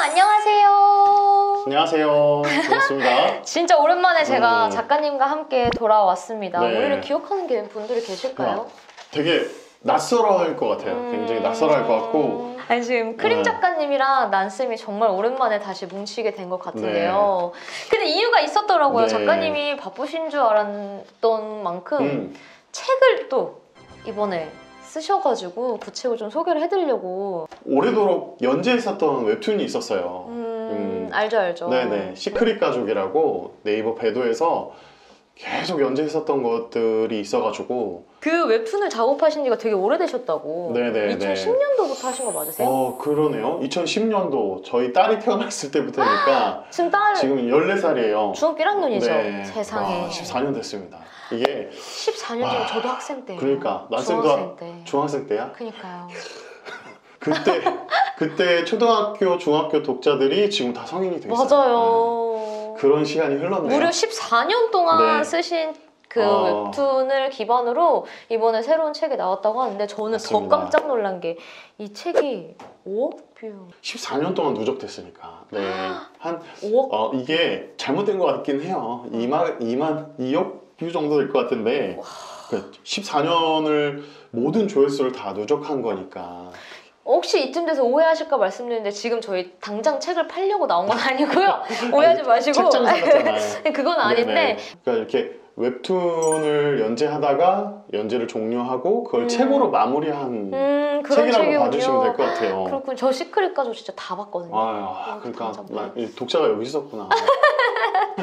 안녕하세요. 안녕하세요. 반갑습니다. 진짜 오랜만에 제가 작가님과 함께 돌아왔습니다. 네. 우리를 기억하는 분들이 계실까요? 되게 낯설어할 것 같아요. 굉장히 낯설어할 것 같고. 아니 지금 크림 작가님이랑 난쌤이 정말 오랜만에 다시 뭉치게 된 것 같은데요. 근데 이유가 있었더라고요. 네. 작가님이 바쁘신 줄 알았던 만큼 책을 또 이번에 쓰셔가지고 그 책을 좀 소개를 해드리려고. 오래도록 연재했었던 웹툰이 있었어요. 알죠. 네네. 시크릿 가족이라고 네이버 배도에서 계속 연재했었던 것들이 있어가지고. 그 웹툰을 작업하신 지가 되게 오래되셨다고. 네네. 2010년도부터 하신 거 맞으세요? 그러네요. 2010년도 저희 딸이 태어났을 때부터니까 지금 딸 지금 14살이에요. 중학교 1학년이죠. 네. 세상에. 14년 됐습니다. 이게 14년이면 저도 학생 때예요. 그러니까 중학생 때. 중학생 때야? 그니까요. 그때 초등학교, 중학교 독자들이 지금 다 성인이 돼 있어요. 맞아요. 그런 시간이 흘렀네요. 무려 14년 동안 네. 쓰신 그 웹툰을 기반으로 이번에 새로운 책이 나왔다고 하는데 저는 맞습니다. 더 깜짝 놀란 게 이 책이 5억 뷰. 14년 동안 누적됐으니까. 네. 한 5억? 이게 잘못된 것 같긴 해요. 2억 뷰 정도 될 것 같은데 14년을 모든 조회수를 다 누적한 거니까. 혹시 이쯤 돼서 오해하실까 말씀드리는데 지금 저희 당장 책을 팔려고 나온 건 아니고요. 오해하지 마시고. 책장 사갔잖아요. 그건 아닌데. 네네. 그러니까 이렇게 웹툰을 연재하다가 연재를 종료하고 그걸 책으로 마무리한 그런 책이라고 책이군요. 봐주시면 될 것 같아요. 그렇군요. 저 시크릿 가족 진짜 다 봤거든요. 그러니까 독자가 여기 있었구나.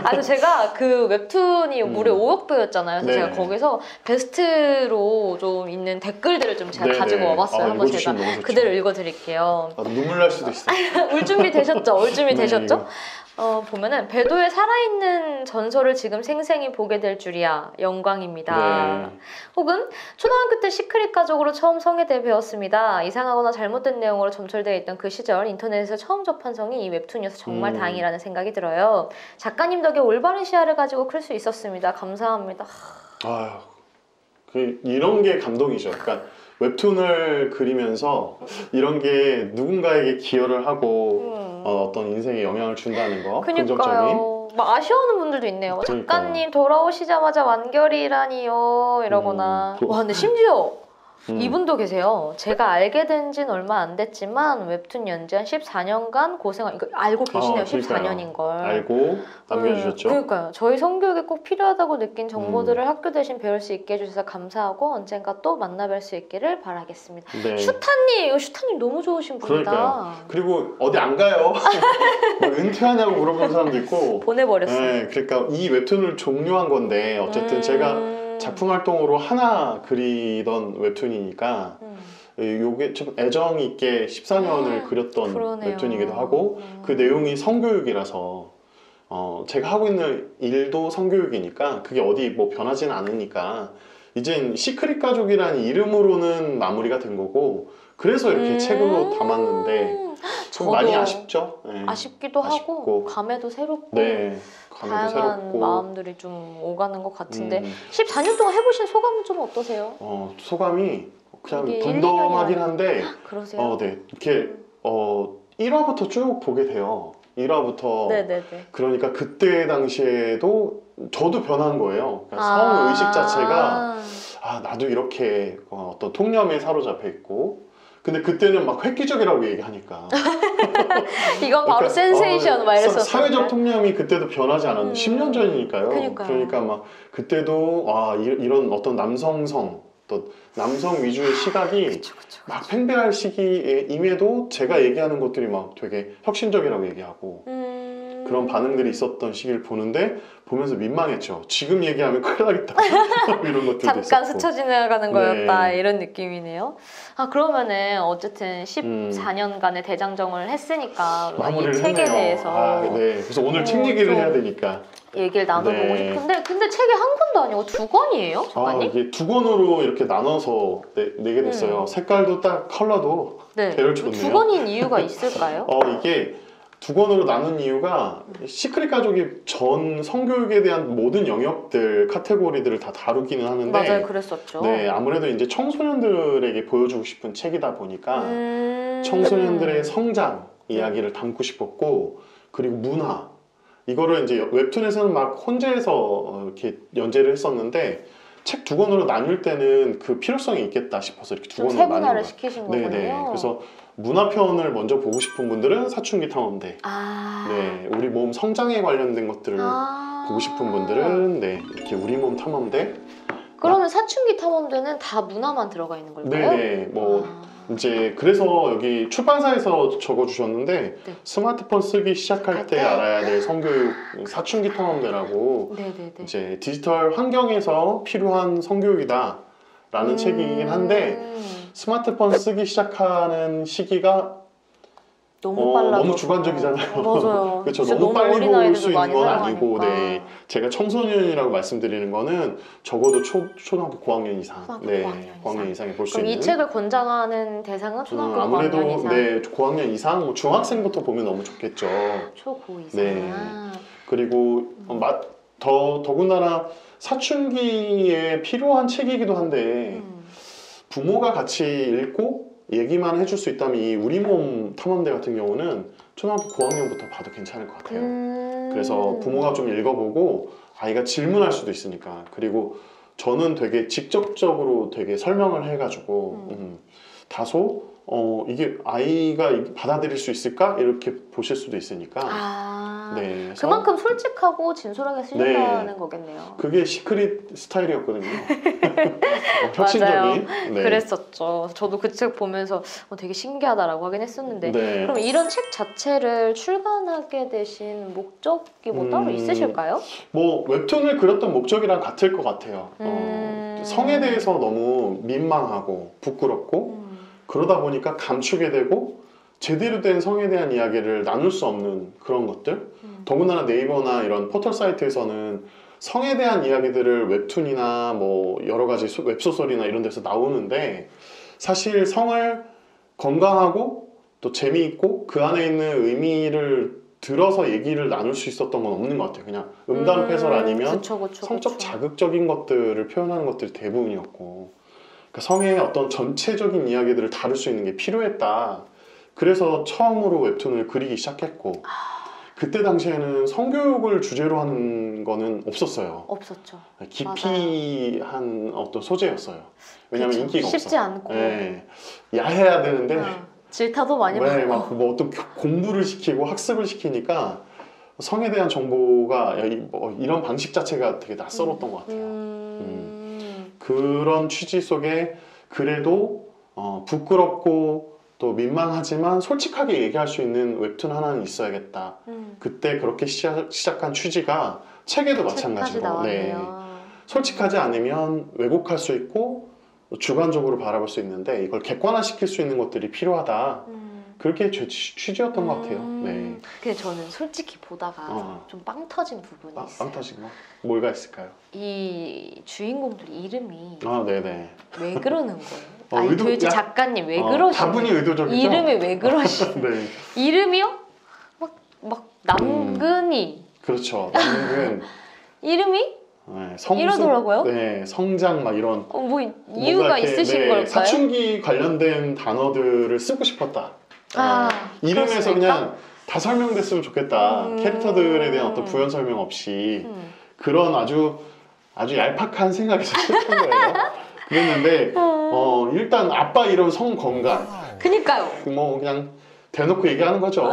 아니 제가 그 웹툰이 무려 5억 뷰였잖아요. 그래서 제가 거기서 베스트로 좀 있는 댓글들을 좀 제가 가지고 와봤어요. 한번 제가 그대로 읽어드릴게요. 눈물 날 수도 있어요. 울 준비 되셨죠? 울 준비 네, 되셨죠? 보면은 배도의 살아있는 전설을 지금 생생히 보게 될 줄이야 영광입니다. 네. 혹은 초등학교 때 시크릿 가족으로 처음 성에 대해 배웠습니다. 이상하거나 잘못된 내용으로 점철되어 있던 그 시절 인터넷에서 처음 접한 성이 이 웹툰이어서 정말 다행이라는 생각이 들어요. 작가님 덕에 올바른 시야를 가지고 클 수 있었습니다. 감사합니다. 이런 게 감동이죠. 그러니까 웹툰을 그리면서 이런 게 누군가에게 기여를 하고 어떤 인생에 영향을 준다는 거. 그러니까요. 막 아쉬워하는 분들도 있네요. 작가님 돌아오시자마자 완결이라니요 이러거나. 와 근데 심지어 이분도 계세요. 제가 알게 된 지는 얼마 안 됐지만 웹툰 연재한 14년간 고생한 이거 알고 계시네요. 14년인 걸. 알고 남겨주셨죠. 그러니까요. 저희 성교육에 꼭 필요하다고 느낀 정보들을 학교 대신 배울 수 있게 해주셔서 감사하고 언젠가 또 만나뵐 수 있기를 바라겠습니다. 네. 슈타님 너무 좋으신 분이다. 그러니까요. 그리고 어디 안 가요. 은퇴하냐고 물어보는 사람도 있고. 보내버렸어요. 네, 그러니까 이 웹툰을 종료한 건데 어쨌든 제가 작품 활동으로 하나 그리던 웹툰이니까 요게 좀 애정 있게 14년을 그렸던 그러네요. 웹툰이기도 하고 그 내용이 성교육이라서 제가 하고 있는 일도 성교육이니까 그게 어디 뭐 변하진 않으니까 이젠 시크릿 가족이라는 이름으로는 마무리가 된 거고 그래서 이렇게 책으로 담았는데 좀 많이 아쉽죠? 네. 아쉽기도 하고 감회도 새롭고 네, 감회도 다양한 새롭고 마음들이 좀 오가는 것 같은데 14년 동안 해보신 소감은 좀 어떠세요? 소감이 그냥 이게 덤덤하긴 한데 그러세요? 네, 이렇게 1화부터 쭉 보게 돼요. 1화부터 네네네. 그러니까 그때 당시에도 저도 변한 거예요. 그러니까 성의식 자체가 나도 이렇게 어떤 통념에 사로잡혀 있고 근데 그때는 막 획기적이라고 얘기하니까 이건 바로 센세이션 막 이랬었어요. 사회적 통념이 그때도 변하지 않았는데 10년 전이니까요. 그러니까요. 그러니까 막 그때도 이런 어떤 남성성 또 남성 위주의 시각이 막 팽배할 시기임에도 제가 얘기하는 것들이 막 되게 혁신적이라고 얘기하고 그런 반응들이 있었던 시기를 보면서 민망했죠. 지금 얘기하면 큰일 나겠다. 이런 것들도 잠깐 있었고. 스쳐 지나가는 거였다 이런 느낌이네요. 그러면은 어쨌든 14년간의 대장정을 했으니까 이 책에 대해서 네. 그래서 오늘 책 얘기를 해야 되니까 얘기를 나눠보고 싶은데 근데 책이 한 권도 아니고 2권이에요? 작가님? 이게 2권으로 이렇게 나눠서 내게 됐어요. 색깔도 딱 컬러도 배열 좋네요. 2권인 이유가 있을까요? 이게 2권으로 나눈 이유가 시크릿 가족이 전 성교육에 대한 모든 영역들, 카테고리들을 다 다루기는 하는데 맞아요, 그랬었죠. 네, 아무래도 이제 청소년들에게 보여주고 싶은 책이다 보니까 청소년들의 성장, 이야기를 담고 싶었고, 그리고 문화, 이거를 이제 웹툰에서는 막 혼재해서 이렇게 연재를 했었는데 책 두 권으로 나눌 때는 그 필요성이 있겠다 싶어서 이렇게 두 좀 권으로 나눈 세분화를 거예요. 시키신 거군요. 네네. 그래서 문화편을 먼저 보고 싶은 분들은 사춘기 탐험대, 아. 네, 우리 몸 성장에 관련된 것들을 보고 싶은 분들은 네, 이렇게 우리 몸 탐험대. 그러면 사춘기 탐험대는 다 문화만 들어가 있는 걸까요? 네네. 뭐 이제 그래서 여기 출판사에서 적어주셨는데 네. 스마트폰 쓰기 시작할 때 알아야 될 성교육 사춘기 탐험대라고 네네네. 이제 디지털 환경에서 필요한 성교육이다라는 책이긴 한데 스마트폰 쓰기 시작하는 시기가 너무 주관적이잖아요. 맞아요. 그렇죠. 진짜 너무 빨리 볼 어린아이들도 수 있는 많이 건 사용하니까. 아니고, 네. 제가 청소년이라고 말씀드리는 거는 적어도 초등학교 고학년 이상, 초등학교 네, 고학년 이상에 볼 수 그럼 있는. 이 책을 권장하는 대상은 초등학교 아무래도 고학년 이상? 네, 고학년 이상, 뭐 중학생부터 보면 너무 좋겠죠. 초고 이상. 네. 그리고 더군다나 사춘기에 필요한 책이기도 한데 부모가 같이 읽고 얘기만 해줄 수 있다면 이 우리 몸 탐험대 같은 경우는 초등학교 고학년부터 봐도 괜찮을 것 같아요. 그래서 부모가 좀 읽어보고 아이가 질문할 수도 있으니까. 그리고 저는 되게 직접적으로 되게 설명을 해가지고 다소 이게 아이가 받아들일 수 있을까? 이렇게 보실 수도 있으니까. 네, 그래서 그만큼 솔직하고 진솔하게 쓰셨다는 거겠네요. 그게 시크릿 스타일이었거든요. 혁신적인. 맞아요. 그랬었죠. 저도 그 책 보면서 되게 신기하다라고 하긴 했었는데 네. 그럼 이런 책 자체를 출간하게 되신 목적이 뭐 따로 있으실까요? 뭐 웹툰을 그렸던 목적이랑 같을 것 같아요. 성에 대해서 너무 민망하고 부끄럽고 그러다 보니까 감추게 되고 제대로 된 성에 대한 이야기를 나눌 수 없는 그런 것들. 더군다나 네이버나 이런 포털 사이트에서는 성에 대한 이야기들을 웹툰이나 뭐 여러 가지 웹소설이나 이런 데서 나오는데 사실 성을 건강하고 또 재미있고 그 안에 있는 의미를 들어서 얘기를 나눌 수 있었던 건 없는 것 같아요. 그냥 음담패설 아니면 성적 자극적인 것들을 표현하는 것들이 대부분이었고, 그러니까 성의 어떤 전체적인 이야기들을 다룰 수 있는 게 필요했다. 그래서 처음으로 웹툰을 그리기 시작했고, 그때 당시에는 성교육을 주제로 하는 거는 없었어요. 없었죠. 기피한 어떤 소재였어요. 왜냐하면 인기가 없어. 쉽지 않고. 네. 야해야 되는데 질타도 많이 네, 받고. 뭐 어떤 공부를 시키고 학습을 시키니까 성에 대한 정보가 이런 방식 자체가 되게 낯설었던 것 같아요. 그런 취지 속에 그래도 부끄럽고 또 민망하지만 솔직하게 얘기할 수 있는 웹툰 하나는 있어야겠다. 그때 그렇게 시작한 취지가 책에도 마찬가지로 네. 솔직하지 않으면 왜곡할 수 있고 주관적으로 바라볼 수 있는데 이걸 객관화시킬 수 있는 것들이 필요하다. 그렇게 취지였던 것 같아요. 네. 근데 저는 솔직히 보다가 좀 빵 터진 부분이 있어요. 빵 터진 거? 뭐가 있을까요? 이 주인공들 이름이 네네. 왜 그러는 거예요? 아니 도대체 작가님 왜 그러시는 다분히 의도적이죠? 이름이 왜 그러시는 네. 이름이요? 막 남근이 그렇죠. 남근 이름이? 네, 이러더라고요? 네, 성장 막 이런 뭐 이유가 있으신 걸까요? 사춘기 관련된 단어들을 쓰고 싶었다. 이름에서 그냥 다 설명됐으면 좋겠다. 캐릭터들에 대한 어떤 부연 설명 없이 그런 아주 얄팍한 생각에서 했던 거예요. 그랬는데 일단 아빠 이름 성건강. 그니까요. 뭐 그냥 대놓고 얘기하는 거죠.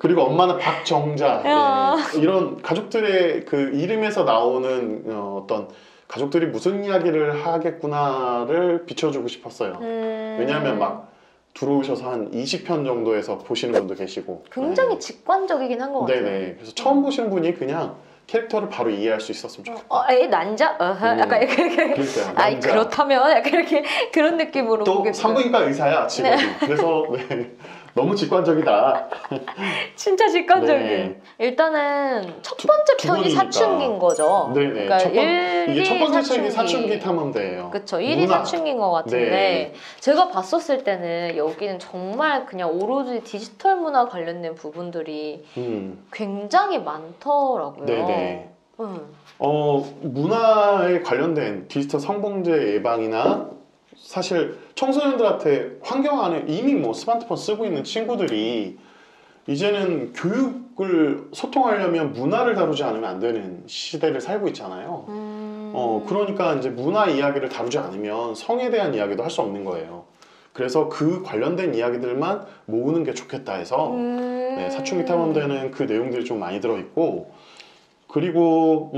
그리고 엄마는 박정자. 네. 이런 가족들의 그 이름에서 나오는 어떤 가족들이 무슨 이야기를 하겠구나를 비춰주고 싶었어요. 왜냐하면 막 들어오셔서 한 20편 정도에서 보시는 분도 계시고 굉장히 직관적이긴 한 것 같아요. 네네. 그래서 처음 보시는 분이 그냥 캐릭터를 바로 이해할 수 있었으면 좋겠다. 에이 난자? 약간 이렇게 아이 그렇다면 약간 이렇게 그런 느낌으로 또 산부인과 의사야 직업이. 네. 그래서 너무 직관적이다. 진짜 직관적이에요. 네. 일단은 첫 번째 편이 사춘기인 거죠. 네네. 그러니까 이게 첫 번째 책이 사춘기 탐험대예요. 그쵸. 1위 사춘기인 것 같은데 네. 제가 봤었을 때는 여기는 정말 그냥 오로지 디지털 문화 관련된 부분들이 굉장히 많더라고요. 네네. 문화에 관련된 디지털 성범죄 예방이나 사실 청소년들한테 환경 안에 이미 뭐 스마트폰 쓰고 있는 친구들이 이제는 교육을 소통하려면 문화를 다루지 않으면 안 되는 시대를 살고 있잖아요. 그러니까 이제 문화 이야기를 다루지 않으면 성에 대한 이야기도 할 수 없는 거예요. 그래서 그 관련된 이야기들만 모으는 게 좋겠다 해서 네, 사춘기 탐험대는 그 내용들이 좀 많이 들어있고, 그리고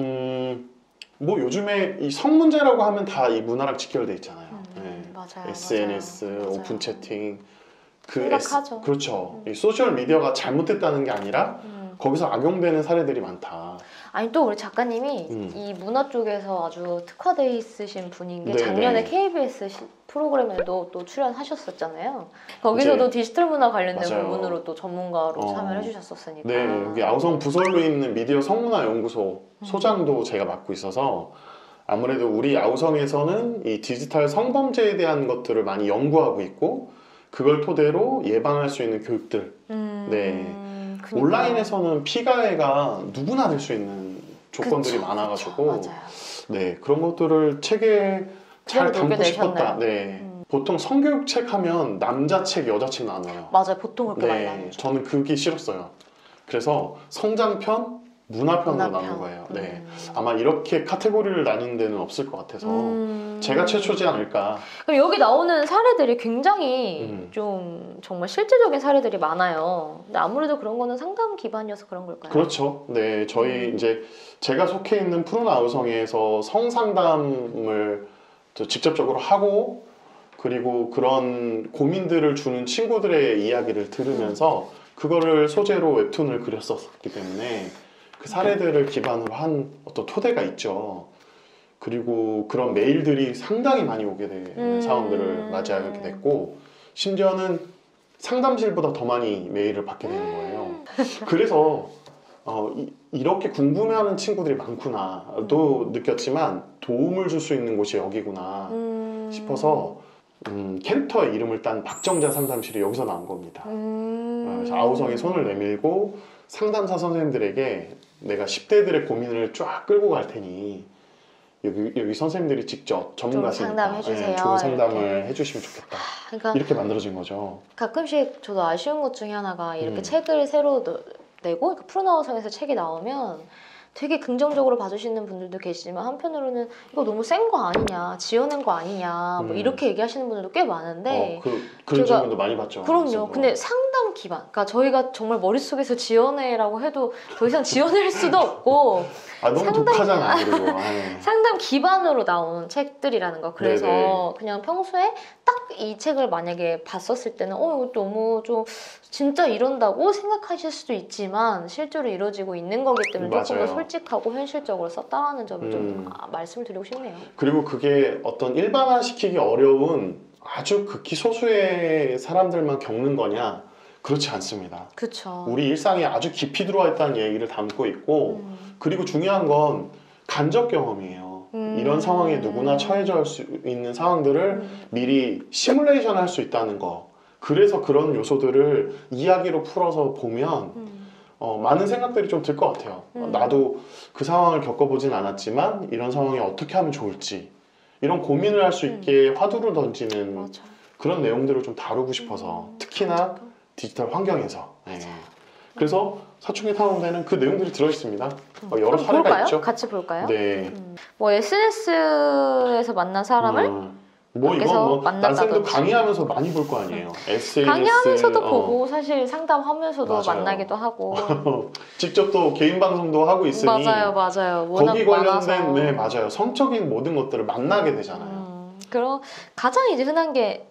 뭐 요즘에 이 성문제라고 하면 다 이 문화랑 직결돼 있잖아요. 네. 맞아요. SNS, 맞아요. 오픈 채팅, 심각하죠. 그렇죠. 이 소셜 미디어가 잘못됐다는 게 아니라 거기서 악용되는 사례들이 많다. 아니 또 우리 작가님이 이 문화 쪽에서 아주 특화되어 있으신 분인 게 작년에 KBS 프로그램에도 또 출연하셨었잖아요. 거기서도 디지털 문화 관련된 맞아요. 부분으로 또 전문가로 참여를 해주셨었으니까. 네, 여기 아우성 부설로 있는 미디어 성문화연구소 소장도 제가 맡고 있어서 아무래도 우리 아우성에서는 이 디지털 성범죄에 대한 것들을 많이 연구하고 있고, 그걸 토대로 예방할 수 있는 교육들. 네. 그러니까. 온라인에서는 피가해가 누구나 될 수 있는 조건들이 많아가지고, 맞아요. 네, 그런 것들을 책에 잘 담고 싶었다. 네. 보통 성교육 책 하면 남자 책, 여자 책 나눠요. 맞아요. 보통 그렇게 많이 나누죠. 저는 그게 싫었어요. 그래서 성장편, 문화편으로 나눈 거예요. 네. 아마 이렇게 카테고리를 나누는 데는 없을 것 같아서 제가 최초지 않을까. 그럼 여기 나오는 사례들이 굉장히 좀 정말 실제적인 사례들이 많아요. 근데 아무래도 그런 거는 상담 기반이어서 그런 걸까요? 그렇죠. 네, 저희 이제 제가 속해 있는 푸른 아우성에서 성상담을 직접적으로 하고, 그리고 그런 고민들을 주는 친구들의 이야기를 들으면서 그거를 소재로 웹툰을 그렸었기 때문에 그 사례들을 기반으로 한 어떤 토대가 있죠. 그리고 그런 메일들이 상당히 많이 오게 되는 상황들을 맞이하게 됐고, 심지어는 상담실보다 더 많이 메일을 받게 되는 거예요. 그래서 이렇게 궁금해하는 친구들이 많구나도 느꼈지만, 도움을 줄 수 있는 곳이 여기구나 싶어서 캐릭터의 이름을 딴 박정자 상담실이 여기서 나온 겁니다. 그래서 아우성에 손을 내밀고 상담사 선생님들에게 내가 10대들의 고민을 쫙 끌고 갈 테니 여기 선생님들이 직접 전문가시니까 상담해주세요. 좋은 상담을 해주시면 좋겠다. 그러니까 이렇게 만들어진 거죠. 가끔씩 저도 아쉬운 것 중에 하나가 이렇게 책을 새로 내고 푸른 아우성에서 책이 나오면 되게 긍정적으로 봐주시는 분들도 계시지만, 한편으로는 이거 너무 센 거 아니냐, 지어낸 거 아니냐, 뭐 이렇게 얘기하시는 분들도 꽤 많은데, 그런 질문도 많이 받죠. 그럼요. 근데 상담 기반, 그러니까 저희가 정말 머릿속에서 지어내라고 해도 더 이상 지어낼 수도 없고 너무 독하잖아. 그리고 상담 기반으로 나온 책들이라는 거. 그래서 네네. 그냥 평소에 딱 이 책을 만약에 봤었을 때는 이거 너무 좀 진짜 이런다고 생각하실 수도 있지만 실제로 이루어지고 있는 거기 때문에 조금 더 솔직하고 현실적으로 썼다라는 점을 좀 말씀을 드리고 싶네요. 그리고 그게 어떤 일반화시키기 어려운 아주 극히 소수의 사람들만 겪는 거냐? 그렇지 않습니다. 그쵸. 우리 일상에 아주 깊이 들어와 있다는 얘기를 담고 있고, 그리고 중요한 건 간접 경험이에요. 이런 상황에 누구나 처해질 수 있는 상황들을 미리 시뮬레이션 할 수 있다는 거. 그래서 그런 요소들을 이야기로 풀어서 보면 많은 생각들이 좀 들 것 같아요. 나도 그 상황을 겪어보진 않았지만 이런 상황에 어떻게 하면 좋을지, 이런 고민을 할 수 있게 화두를 던지는 맞아. 그런 내용들을 좀 다루고 싶어서 특히나 디지털 환경에서. 그래서 사춘기 탐험대는 그 내용들이 들어있습니다. 여러 사례가 볼까요? 있죠. 같이 볼까요? 네. 뭐 SNS에서 만난 사람을 뭐 이건 난생도 강의하면서 많이 볼 거 아니에요. SNS 강의하면서도 보고 사실 상담하면서도 맞아요. 만나기도 하고 직접 또 개인 방송도 하고 있으니 맞아요. 거기 관련된 네 맞아요. 성적인 모든 것들을 만나게 되잖아요. 그럼 가장 이제 흔한 게,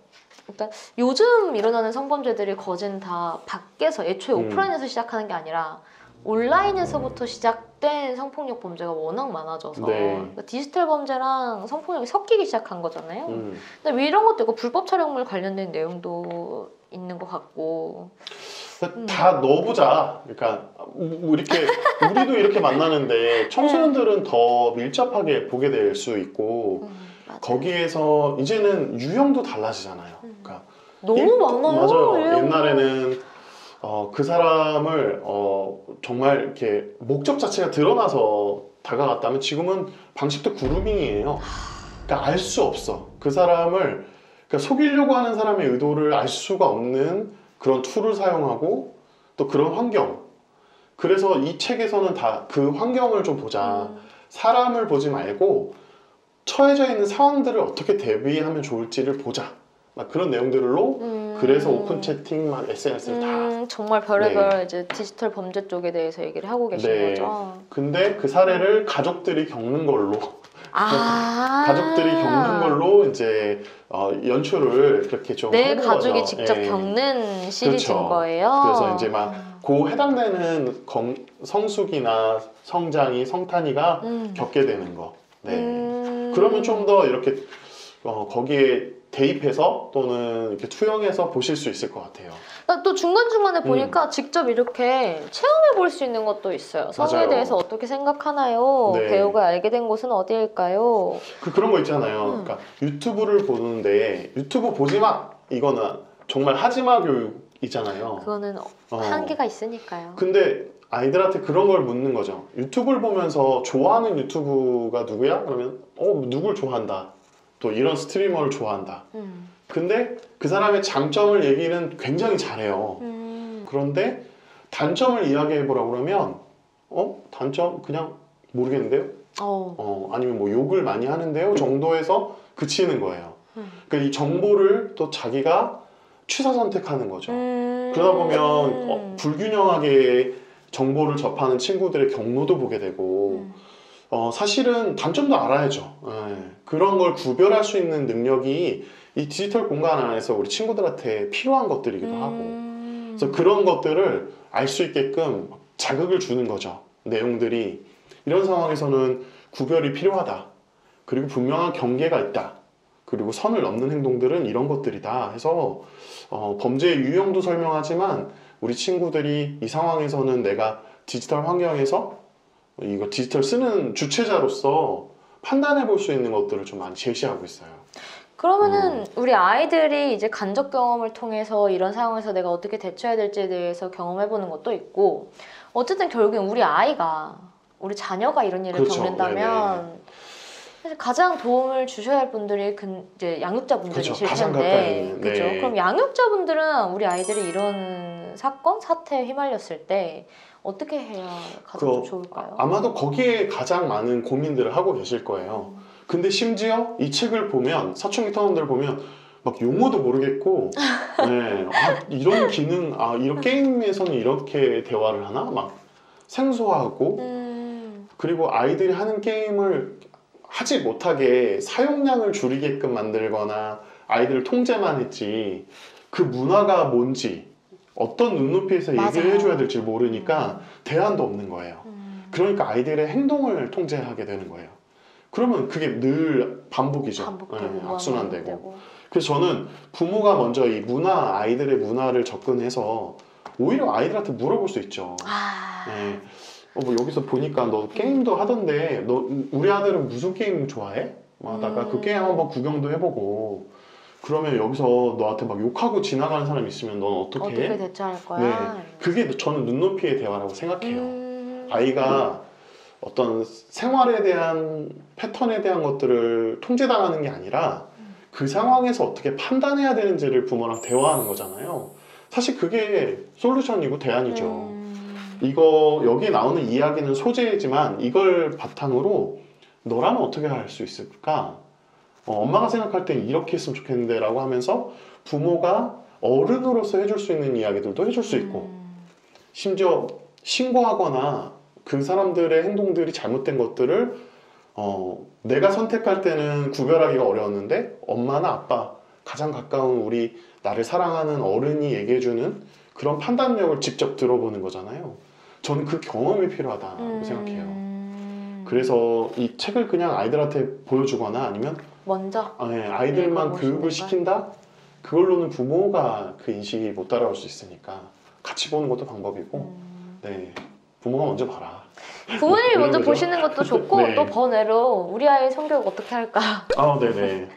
그러니까 요즘 일어나는 성범죄들이 거진 다 밖에서 애초에 오프라인에서 시작하는 게 아니라 온라인에서부터 시작된 성폭력 범죄가 워낙 많아져서 그러니까 디지털 범죄랑 성폭력이 섞이기 시작한 거잖아요. 근데 왜 이런 것도 있고 불법 촬영물 관련된 내용도 있는 것 같고 다 넣어보자. 그러니까 우리도 이렇게 만나는데 청소년들은 더 밀접하게 보게 될 수 있고 거기에서 이제는 유형도 달라지잖아요. 그러니까 너무 많아요. 맞아요. 옛날에는 그 사람을 정말 이렇게 목적 자체가 드러나서 다가갔다면 지금은 방식도 그루밍이에요. 그러니까 알 수 없어. 그 사람을 그러니까 속이려고 하는 사람의 의도를 알 수가 없는 그런 툴을 사용하고 또 그런 환경. 그래서 이 책에서는 다 그 환경을 좀 보자. 사람을 보지 말고 처해져 있는 상황들을 어떻게 대비하면 좋을지를 보자. 막 그런 내용들로 그래서 오픈 채팅, 막 SNS를 다 정말 별의별 이제 디지털 범죄 쪽에 대해서 얘기를 하고 계신 거죠. 근데 그 사례를 가족들이 겪는 걸로 가족들이 겪는 걸로 이제 연출을 그렇게 좀 내 한 가족이 거죠. 직접 겪는 시리즈인 그렇죠. 거예요. 그래서 이제 막 그 해당되는 성숙이나 성장이, 성탄이가 겪게 되는 거. 그러면 좀 더 이렇게 거기에 대입해서 또는 이렇게 투영해서 보실 수 있을 것 같아요. 또 중간중간에 보니까 직접 이렇게 체험해 볼 수 있는 것도 있어요. 성에 맞아요. 대해서 어떻게 생각하나요? 네. 배우가 알게 된 곳은 어디일까요? 그런 거 있잖아요. 그러니까 유튜브를 보는데 유튜브 보지 마! 이거는 정말 하지 마 교육이잖아요. 그거는 한계가 있으니까요. 근데 아이들한테 그런 걸 묻는 거죠. 유튜브를 보면서 좋아하는 유튜브가 누구야? 그러면 누굴 좋아한다. 또 이런 스트리머를 좋아한다. 근데 그 사람의 장점을 얘기는 굉장히 잘해요. 그런데 단점을 이야기해 보라고 그러면 단점 그냥 모르겠는데요? 아니면 뭐 욕을 많이 하는데요? 정도에서 그치는 거예요. 그러니까 이 정보를 또 자기가 취사 선택하는 거죠. 그러다 보면 불균형하게 정보를 접하는 친구들의 경로도 보게 되고 사실은 단점도 알아야죠. 그런 걸 구별할 수 있는 능력이 이 디지털 공간 안에서 우리 친구들한테 필요한 것들이기도 하고 그래서 그런 것들을 알 수 있게끔 자극을 주는 거죠. 내용들이 이런 상황에서는 구별이 필요하다. 그리고 분명한 경계가 있다. 그리고 선을 넘는 행동들은 이런 것들이다 해서 범죄의 유형도 설명하지만 우리 친구들이 이 상황에서는 내가 디지털 환경에서 이거 디지털 쓰는 주체자로서 판단해 볼 수 있는 것들을 좀 많이 제시하고 있어요. 그러면은 우리 아이들이 이제 간접 경험을 통해서 이런 상황에서 내가 어떻게 대처해야 될지에 대해서 경험해 보는 것도 있고 어쨌든 결국엔 우리 자녀가 이런 일을 그렇죠. 겪는다면 사실 가장 도움을 주셔야 할 분들이 이제 양육자분들이실 그렇죠. 가장 텐데 가까이 있는. 그죠? 그럼 양육자분들은 우리 아이들이 이런 사태에 휘말렸을 때 어떻게 해야 가장 좋을까요? 아마도 거기에 가장 많은 고민들을 하고 계실 거예요. 근데 심지어 이 책을 보면 사춘기 터널들 보면 막 용어도 모르겠고 이런 기능 이런 게임에서는 이렇게 대화를 하나? 막 생소하고 그리고 아이들이 하는 게임을 하지 못하게 사용량을 줄이게끔 만들거나 아이들을 통제만 했지 그 문화가 뭔지 어떤 눈높이에서 얘기를 해줘야 될지 모르니까 대안도 없는 거예요. 그러니까 아이들의 행동을 통제하게 되는 거예요. 그러면 그게 늘 반복이죠. 악순환되고. 그래서 저는 부모가 먼저 이 아이들의 문화를 접근해서 오히려 아이들한테 물어볼 수 있죠. 뭐 여기서 보니까 너 게임도 하던데 우리 아들은 무슨 게임 좋아해? 하다가 그 게임 한번 구경도 해보고 그러면 여기서 너한테 막 욕하고 지나가는 사람 있으면 넌 어떻게 해? 어떻게 대처할 거야? 그게 저는 눈높이의 대화라고 생각해요. 아이가 어떤 생활에 대한 패턴에 대한 것들을 통제당하는 게 아니라 그 상황에서 어떻게 판단해야 되는지를 부모랑 대화하는 거잖아요. 사실 그게 솔루션이고 대안이죠. 여기에 나오는 이야기는 소재이지만 이걸 바탕으로 너라면 어떻게 할 수 있을까? 엄마가 생각할 땐 이렇게 했으면 좋겠는데 라고 하면서 부모가 어른으로서 해줄 수 있는 이야기들도 해줄 수 있고 심지어 신고하거나 그 사람들의 행동들이 잘못된 것들을 내가 선택할 때는 구별하기가 어려웠는데 엄마나 아빠 가장 가까운 나를 사랑하는 어른이 얘기해주는 그런 판단력을 직접 들어보는 거잖아요. 저는 그 경험이 필요하다고 생각해요. 그래서 이 책을 그냥 아이들한테 보여주거나 아니면 먼저 아이들만 교육을 시킨다? 그걸로는 부모가 그 인식이 못 따라올 수 있으니까 같이 보는 것도 방법이고 부모가 먼저 봐라. 부모님이 먼저 보시는 것도 좋고 또 번외로 우리 아이 성교육 어떻게 할까? 네네.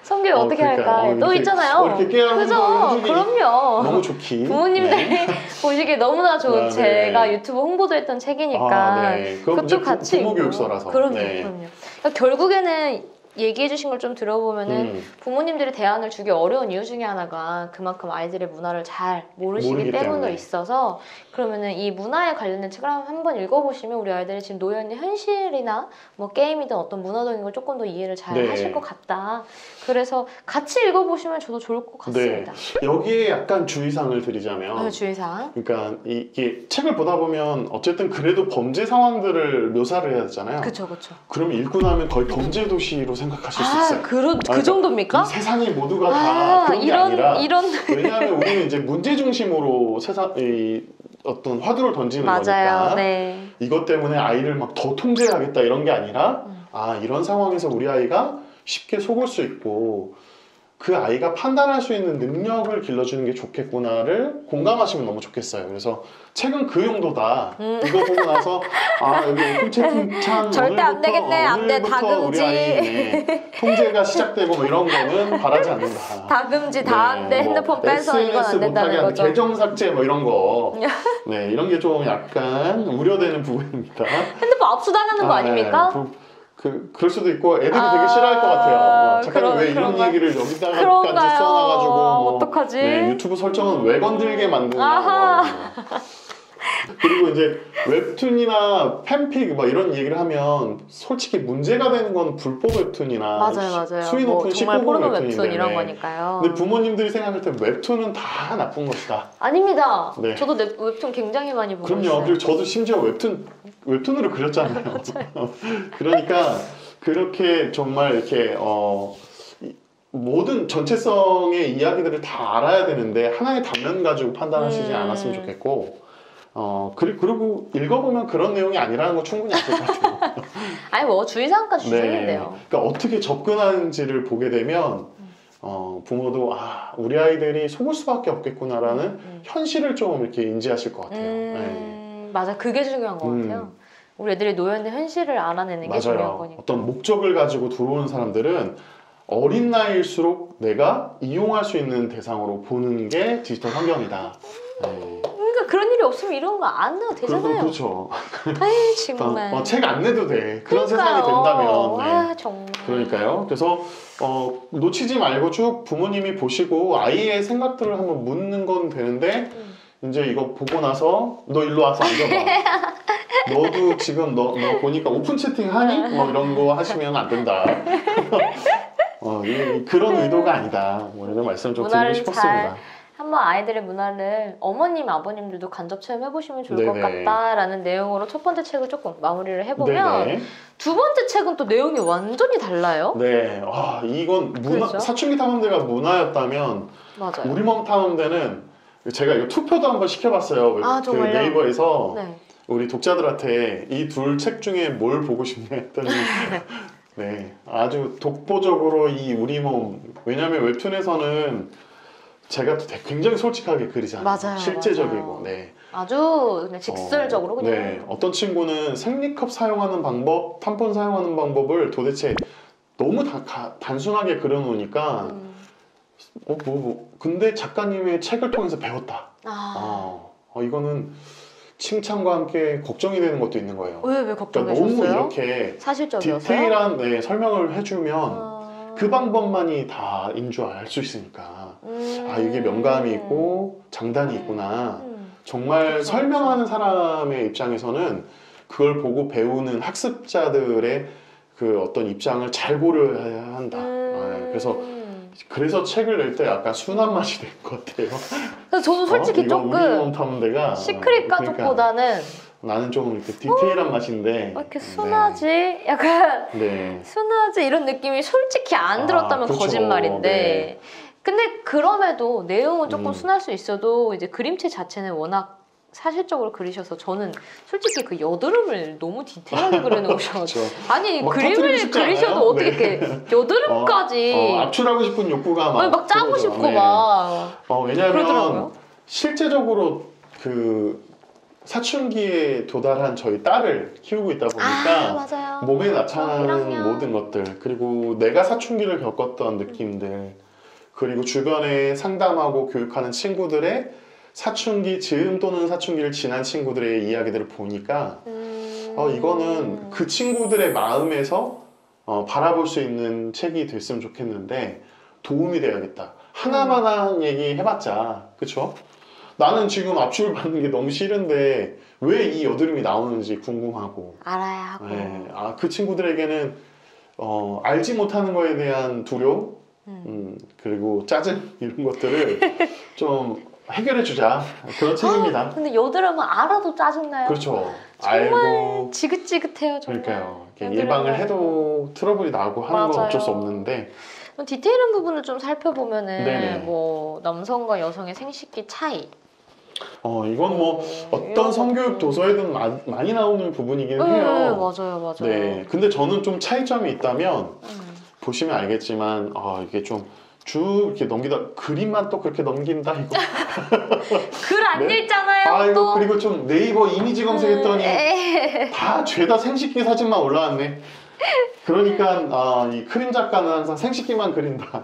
성교육 어떻게 할까? 또 있잖아요. 그죠? 그럼요. 너무 좋기. 부모님들이 보시기에 너무나 좋은 제가 유튜브 홍보도 했던 책이니까 그것도 같이 부모 교육서라서. 그럼요. 그러니까 결국에는 얘기해 주신 걸 좀 들어보면은 부모님들이 대안을 주기 어려운 이유 중에 하나가 그만큼 아이들의 문화를 잘 모르시기 때문에 있어서 그러면은 이 문화에 관련된 책을 한번 읽어보시면 우리 아이들이 지금 놓여있는 현실이나 뭐 게임이든 어떤 문화적인 걸 조금 더 이해를 잘 네. 하실 것 같다. 그래서 같이 읽어보시면 저도 좋을 것 같습니다. 네. 여기에 약간 주의사항을 드리자면 주의사항. 그러니까 이게 책을 보다 보면 어쨌든 그래도 범죄 상황들을 묘사를 해야 되잖아요. 그렇죠, 그렇죠. 그러면 읽고 나면 거의 범죄 도시로 생각하실 수 있어요. 그 정도입니까? 이 세상이 모두가 다 그런 게 아니라 왜냐하면 우리는 이제 문제 중심으로 어떤 화두를 던지는 거니까 네. 이것 때문에 아이를 막 더 통제하겠다 이런 게 아니라 이런 상황에서 우리 아이가 쉽게 속을 수 있고 그 아이가 판단할 수 있는 능력을 길러주는 게 좋겠구나를 공감하시면 너무 좋겠어요. 그래서 책은 그 용도다. 이거 보고 나서 여기 오픈 채팅창 절대 안 되겠네. 안 돼. 다금지. 우리 아이 통제가 시작되고 뭐 이런 거는 바라지 않는다. 다금지 다 안 돼. 핸드폰 빼서 이건 안 된다는 거죠. 계정 삭제 뭐 이런 거. 네, 이런 게 좀 약간 우려되는 부분입니다. 핸드폰 압수당하는 거 아닙니까? 그럴 수도 있고 애들이 되게 싫어할 것 같아요. 작가님 왜 이런 얘기를 여기다가까지 써놔가지고 어떡하지? 네, 유튜브 설정은 왜 건들게 만드냐고. 그리고 이제 웹툰이나 팬픽 뭐 이런 얘기를 하면 솔직히 문제가 되는 건 불법 웹툰이나 맞아요. 수위 높은 정말 포르노 19금 웹툰 이런 거니까요. 근데 부모님들이 생각할 때 웹툰은 다 나쁜 것이다. 아닙니다. 네. 저도 웹툰 굉장히 많이 보고 그럼요. 있어요. 그리고 저도 심지어 웹툰으로 그렸잖아요. 그러니까 그렇게 정말 이렇게 모든 전체성의 이야기들을 다 알아야 되는데 하나의 단면 가지고 판단하시지 않았으면 좋겠고 그리고 읽어보면 그런 내용이 아니라는 거 충분히 아실 것 같아요. 아니 뭐 주의사항까지 주셨는데요. 그러니까 어떻게 접근하는지를 보게 되면 부모도 우리 아이들이 속을 수밖에 없겠구나라는 현실을 좀 이렇게 인지하실 것 같아요. 네. 맞아, 그게 중요한 것 같아요. 우리 애들이 놓여있는 현실을 알아내는 게 중요한 거니까. 어떤 목적을 가지고 들어오는 사람들은 어린 나이일수록 내가 이용할 수 있는 대상으로 보는 게 디지털 환경이다. 네. 그러니까 그런 일이 없으면 이런 거 안 내도 되잖아요. 그렇죠. 아이 정말. 책 안 내도 돼. 그런 세상이 된다면. 네. 정말. 그러니까요. 그래서 놓치지 말고 쭉 부모님이 보시고 아이의 생각들을 한번 묻는 건 되는데 이제 이거 보고 나서 너 일로 와서 앉아봐. 너도 지금 너 보니까 오픈 채팅 하니? 뭐 이런 거 하시면 안 된다. 그런 의도가 아니다. 뭐 이런 말씀 좀 드리고 싶었습니다. 한번 아이들의 문화를 어머님, 아버님들도 간접 체험해보시면 좋을 것 같다라는 내용으로 첫 번째 책을 조금 마무리를 해보면 두 번째 책은 또 내용이 완전히 달라요. 네, 이건 그렇죠? 사춘기 탐험대가 문화였다면 맞아요. 우리 몸 탐험대는 제가 이거 투표도 한번 시켜봤어요. 그 네이버에서 우리 독자들한테 이 둘 책 중에 뭘 보고 싶냐 했더니 네, 아주 독보적으로 이 우리 몸. 왜냐하면 웹툰에서는 제가 굉장히 솔직하게 그리잖아요. 맞아요. 실제적이고. 네. 아주 그냥 직설적으로 그냥. 네. 어떤 친구는 생리컵 사용하는 방법, 탐폰 사용하는 방법을 도대체 너무 단순하게 그려놓으니까 근데 작가님의 책을 통해서 배웠다. 이거는 칭찬과 함께 걱정이 되는 것도 있는 거예요. 왜 걱정되셨어요? 너무 이렇게 사실적이었어요? 디테일한 설명을 해주면 그 방법만이 다인 줄 알 수 있으니까 이게 명감이 있고 장단이 있구나. 정말 설명하는 사람의 입장에서는 그걸 보고 배우는 학습자들의 그 어떤 입장을 잘 고려해야 한다. 그래서 책을 낼 때 약간 순한 맛이 될 것 같아요. 그래서 저도 솔직히 조금 탐험대가 시크릿 가족보다는 나는 좀 이렇게 디테일한 맛인데 이렇게 순하지? 약간 순하지? 이런 느낌이 솔직히 안 들었다면 그렇죠. 거짓말인데 근데 그럼에도 내용은 조금 순할 수 있어도 이제 그림체 자체는 워낙 사실적으로 그리셔서 저는 솔직히 그 여드름을 너무 디테일하게 그려놓으셔가지고 아니 그림을 그리셔도 어떻게 이렇게 여드름까지 압출하고 싶은 욕구가 막 짜고 싶고 막 왜냐하면 그러더라고요. 실제적으로 그 사춘기에 도달한 저희 딸을 키우고 있다 보니까 몸에 나타나는 모든 것들 그리고 내가 사춘기를 겪었던 느낌들 그리고 주변에 상담하고 교육하는 친구들의 사춘기 즈음 또는 사춘기를 지난 친구들의 이야기들을 보니까 이거는 그 친구들의 마음에서 바라볼 수 있는 책이 됐으면 좋겠는데 도움이 돼야겠다. 하나만한 얘기 해봤자 그쵸? 나는 지금 압축을 받는 게 너무 싫은데 왜 이 여드름이 나오는지 궁금하고 알아야 하고. 네. 그 친구들에게는 알지 못하는 거에 대한 두려움 그리고 짜증 이런 것들을 좀 해결해주자 그런 책입니다. 근데 여드름은 알아도 짜증나요. 그렇죠. 정말 알고 지긋지긋해요. 정말. 그러니까요. 예방을 해도 트러블이 나고 하는 건 맞아요. 어쩔 수 없는데 디테일한 부분을 좀 살펴보면은 네네. 뭐 남성과 여성의 생식기 차이. 이건 뭐 어떤 성교육 도서에든 많이 나오는 부분이긴 네, 해요. 맞아요, 맞아요. 네. 근데 저는 좀 차이점이 있다면 보시면 알겠지만 이게 좀 쭉 이렇게 넘기다 그림만 또 그렇게 넘긴다 이거. 글 안 네? 읽잖아요. 이거 또. 그리고 좀 네이버 이미지 검색했더니 다 죄다 생식기 사진만 올라왔네. 그러니까 이 크림 작가는 항상 생식기만 그린다.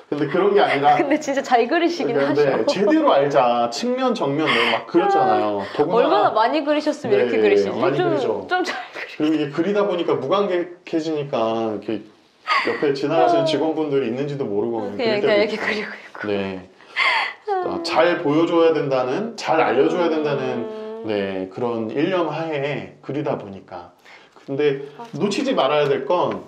근데 그런 게 아니라 근데 진짜 잘 그리시긴 네, 하셔. 제대로 알자. 측면 정면 막 그렸잖아요. 더구나 얼마나 많이 그리셨으면 네, 이렇게 그리시지? 많이 그리죠. 좀 잘 그리. 그리고 이게 그리다 보니까 무감각해지니까 이렇게 옆에 지나가시는 직원분들이 있는지도 모르고 그냥 그럴 때도 이렇게 있고. 그리고 있고. 네. 잘 보여줘야 된다는, 잘 알려줘야 된다는 네, 그런 일념 하에 그리다 보니까. 근데 놓치지 말아야 될 건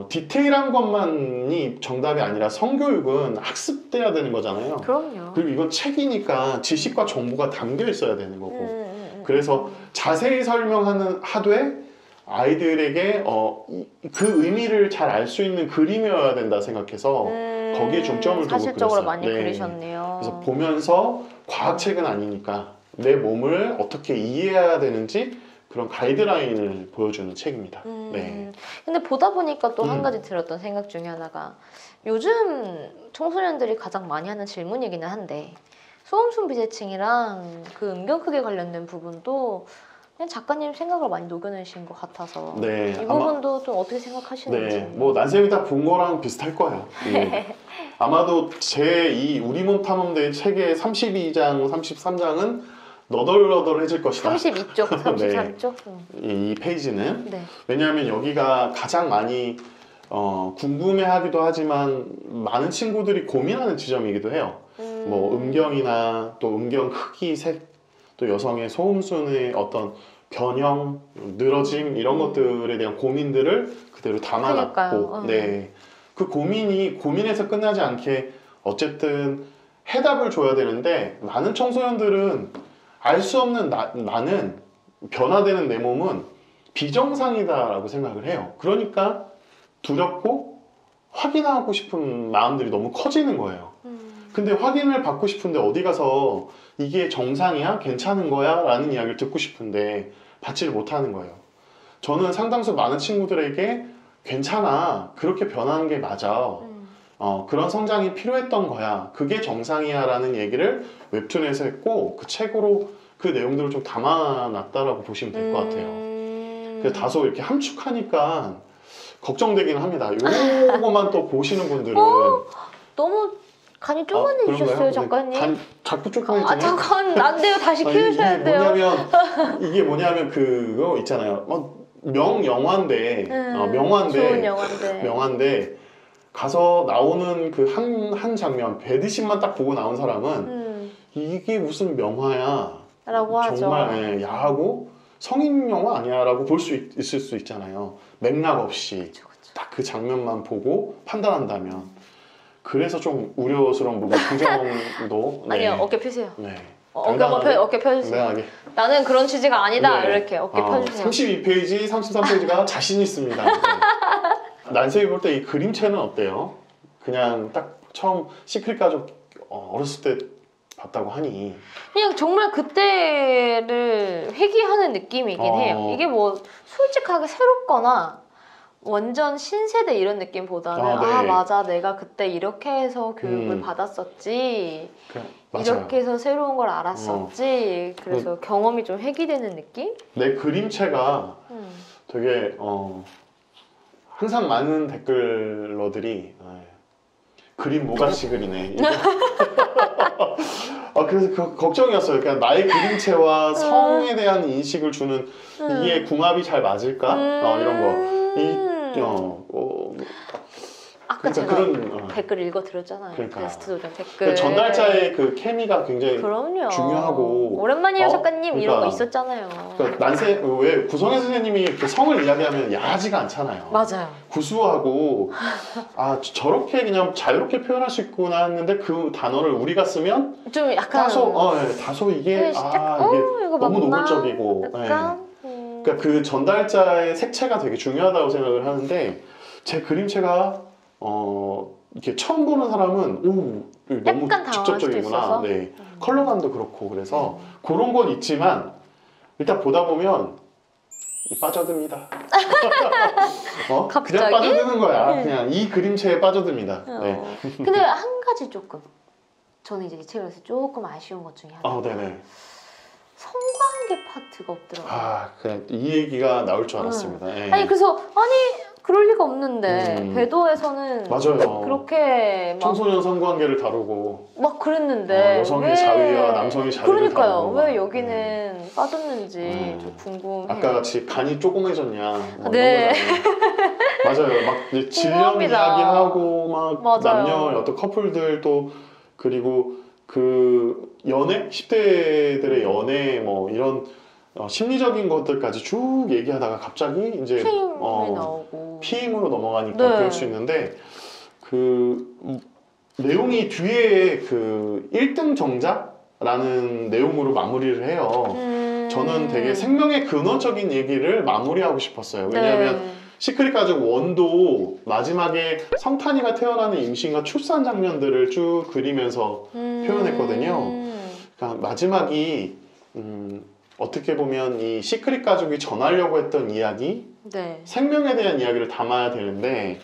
디테일한 것만이 정답이 아니라 성교육은 학습돼야 되는 거잖아요. 그럼요. 그리고 이건 책이니까 지식과 정보가 담겨 있어야 되는 거고. 그래서 자세히 설명하는 하되 아이들에게 그 의미를 잘 알 수 있는 그림이어야 된다 생각해서 거기에 중점을 두고 사실적으로 그렸어요. 많이 네. 그리셨네요. 그래서 보면서 과학책은 아니니까 내 몸을 어떻게 이해해야 되는지 그런 가이드라인을 보여주는 책입니다. 네. 근데 보다 보니까 또 한 가지 들었던 생각 중에 하나가 요즘 청소년들이 가장 많이 하는 질문이기는 한데 소음순 비대칭이랑 그 음경 크기 관련된 부분도 그냥 작가님 생각을 많이 녹여내신 것 같아서 네, 이 부분도 좀 어떻게 생각하시는지. 네, 뭐 난쌤이 다 본 거랑 비슷할 거예요. 예. 아마도 제 이 우리 몸 탐험대의 책의 32장, 33장은 너덜너덜해질 것이다. 32쪽, 33쪽. 이 페이지는 네. 왜냐하면 여기가 가장 많이 궁금해하기도 하지만 많은 친구들이 고민하는 지점이기도 해요. 뭐 음경이나 또 음경 크기, 색, 또 여성의 소음순의 어떤 변형, 늘어짐 이런 것들에 대한 고민들을 그대로 담아놨고, 네, 그 고민에서 끝나지 않게 어쨌든 해답을 줘야 되는데 많은 청소년들은 알 수 없는 나는 변화되는 내 몸은 비정상이다라고 생각을 해요. 그러니까 두렵고 확인하고 싶은 마음들이 너무 커지는 거예요. 근데 확인을 받고 싶은데 어디 가서 이게 정상이야? 괜찮은 거야? 라는 이야기를 듣고 싶은데 받지를 못하는 거예요. 저는 상당수 많은 친구들에게 괜찮아. 그렇게 변하는 게 맞아. 그런 성장이 필요했던 거야. 그게 정상이야 라는 얘기를 웹툰에서 했고 그 책으로 그 내용들을 좀 담아놨다라고 보시면 될 것 같아요. 그래서 다소 이렇게 함축하니까 걱정되긴 합니다. 요거만 또 보시는 분들은 너무 간이 쪼만해지셨어요, 작가님. 간 자꾸 쪼만해지네. 잠깐 안 돼요. 다시 키우셔야 돼요. 이게 뭐냐면 그거 있잖아요. 명영화인데 좋은 영화인데. 명화인데 가서 나오는 그 한 장면 배드신만 딱 보고 나온 사람은 이게 무슨 명화야 라고 하죠. 정말 야하고 성인 영화 아니야 라고 볼 수 있을 수 있잖아요. 맥락 없이 딱 그 장면만 보고 판단한다면. 그래서 좀 우려스러운 부분 긍정도 네. 아니요, 어깨 펴세요. 네. 어깨 펴주세요. 네. 나는 그런 취지가 아니다. 네. 이렇게 어깨 펴주세요. 32페이지, 33페이지가 자신 있습니다. 네. 난쌤이 볼 때 이 그림체는 어때요? 그냥 딱 처음 시크릿 가족 어렸을 때 봤다고 하니 그냥 정말 그때를 회귀하는 느낌이긴 해요. 이게 뭐 솔직하게 새롭거나 완전 신세대 이런 느낌보다는 네. 맞아 내가 그때 이렇게 해서 교육을 받았었지 이렇게 해서 새로운 걸 알았었지 그래서 경험이 좀 회귀되는 느낌? 내 그림체가 되게 항상 많은 댓글러들이 그림 뭐같이 그리네 그래서 그 걱정이었어요. 그러니까 나의 그림체와 성에 대한 인식을 주는 이게 궁합이 잘 맞을까? 이런 거. 아까 그러니까 제가 댓글 읽어드렸잖아요. 그러니까. 게스트 도전 댓글. 그 전달자의 그 케미가 굉장히 그럼요. 중요하고. 오랜만이에요, 작가님. 그러니까, 이런 거 있었잖아요. 그러니까 왜 구성애 선생님이 이렇게 성을 이야기하면 야하지가 않잖아요. 맞아요. 구수하고 저렇게 그냥 자유롭게 표현할 수 있구나 했는데 그 단어를 우리가 쓰면 좀 약간 다소 이게 이거 너무 맞나? 노골적이고. 약간 그러니까 그 전달자의 색채가 되게 중요하다고 생각을 하는데 제 그림체가 이렇게 처음 보는 사람은 너무 직접적이구나. 네, 컬러감도 그렇고 그래서 그런 건 있지만 일단 보다 보면 빠져듭니다. 갑자기? 그냥 빠져드는 거야. 그냥 이 그림체에 빠져듭니다. 네. 근데 한 가지 조금 저는 이제 이 책에서 조금 아쉬운 것 중에 하나. 네네. 성관계 파트가 없더라고요. 그냥 이 얘기가 나올 줄 알았습니다. 네. 아니 그래서 그럴 리가 없는데 배도에서는 맞아요. 그렇게 막 청소년 성관계를 다루고 막 그랬는데 여성의 자위와 남성의 자위를 그러니까요. 다루고 왜 여기는 빠졌는지 좀 궁금해요. 아까 같이 간이 조그매졌냐 네. 맞아요. 막 이제 질병 이야기하고 막 맞아요. 남녀 어떤 커플들도 그리고 그 연애 10대들의 연애 뭐 이런 심리적인 것들까지 쭉 얘기하다가 갑자기 이제 피임이 나오고 피임으로 넘어가니까 네. 그럴 수 있는데 그 내용이 뒤에 그 1등 정자라는 내용으로 마무리를 해요. 저는 되게 생명의 근원적인 얘기를 마무리하고 싶었어요. 왜냐하면 시크릿 가족 원도 마지막에 성탄이가 태어나는 임신과 출산 장면들을 쭉 그리면서 표현했거든요. 그러니까 마지막이 어떻게 보면 이 시크릿 가족이 전하려고 했던 이야기, 생명에 대한 이야기를 담아야 되는데